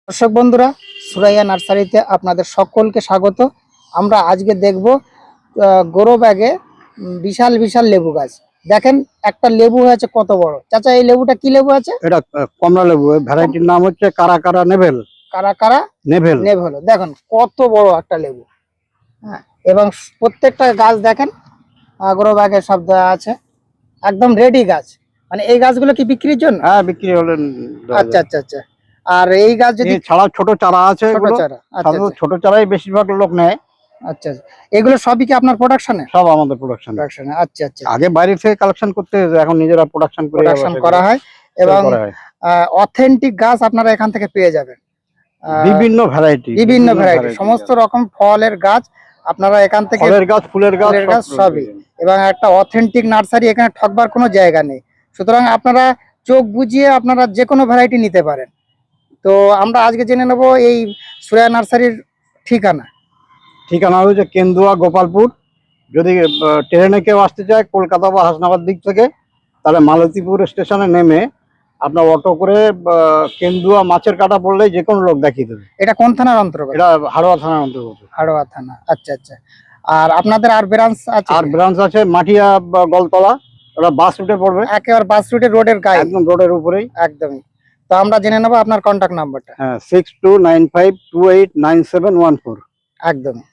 দর্শক বন্ধুরা, সুরাইয়া নার্সারিতে আপনাদের সকলকে স্বাগত। আমরা আজকে দেখব গ্রো ব্যাগে বিশাল বিশাল লেবু গাছ। দেখেন একটা লেবু হয়েছে কত বড়। চাচা, এই লেবুটা কি লেবু আছে? এটা কমলা লেবু, ভ্যারাইটির নাম হচ্ছে কারা কারা নেভেল। কারা কারা নেভেল নেভেল। দেখেন কত বড় একটা লেবু। হ্যাঁ, এবং প্রত্যেকটা গাছ দেখেন গ্রো ব্যাগে সব দেওয়া আছে, একদম রেডি গাছ। মানে এই গাছগুলো কি বিক্রির জন্য? হ্যাঁ, বিক্রি হলেন। আচ্ছা আচ্ছা আচ্ছা। আর এই গাছ যদি ছাড়া ছোট চারা আছে, ছোট এগুলো চারা, আচ্ছা আচ্ছা ছোট চারাই বেশিরভাগ লোক নেয়। আচ্ছা, এগুলো সবই কি আপনার প্রোডাকশনে? সব আমাদের প্রোডাকশন। আচ্ছা আচ্ছা। আগে বাইরে থেকে কালেকশন করতে হতো, এখন নিজেরা প্রোডাকশন করা হয় এবং অথেন্টিক গাছ আপনারা এখান থেকে পেয়ে যাবেন। বিভিন্ন ভ্যারাইটি সমস্ত রকম ফলের গাছ আপনারা এখান থেকে, ফলের গাছ, ফুলের গাছ সবই। এবং একটা অথেন্টিক নার্সারি, এখানে ঠকবার কোনো জায়গা নেই। সুতরাং আপনারা চোখ বুঝিয়ে আপনারা যে কোনো ভ্যারাইটি নিতে পারেন। তো আমরা আজকে জেনে নেব এই সুরাইয়া নার্সারির ঠিকানা হচ্ছে কেন্দুয়া, গোপালপুর। যদি ট্রেনে কেউ আসতে চায় কলকাতা বা হাসনাবাদ দিক থেকে, তাহলে মালতীপুর স্টেশনে নেমে আপনার অটো করে কেন্দুয়া মাছের কাটা বললেই যে কোনো লোক দেখিয়ে দেবে। এটা কোন থানার অন্তর্গত? এটা হাড়োয়া থানার অন্তর্গত। হাড়োয়া থানা, আচ্ছা আচ্ছা। আর আপনাদের আর ব্রাঞ্চ আছে? আর ব্রাঞ্চ আছে মাটিয়া বা গলতলা, ওটা বাস রুটে পড়বে, একেবারে বাস রুটে, রোডের গায়ে, একদম রোডের উপরেই। একদমই। তো আমরা জেনে নেবো আপনার কন্ট্যাক্ট নাম্বারটা। হ্যাঁ, 6295289714। একদমই।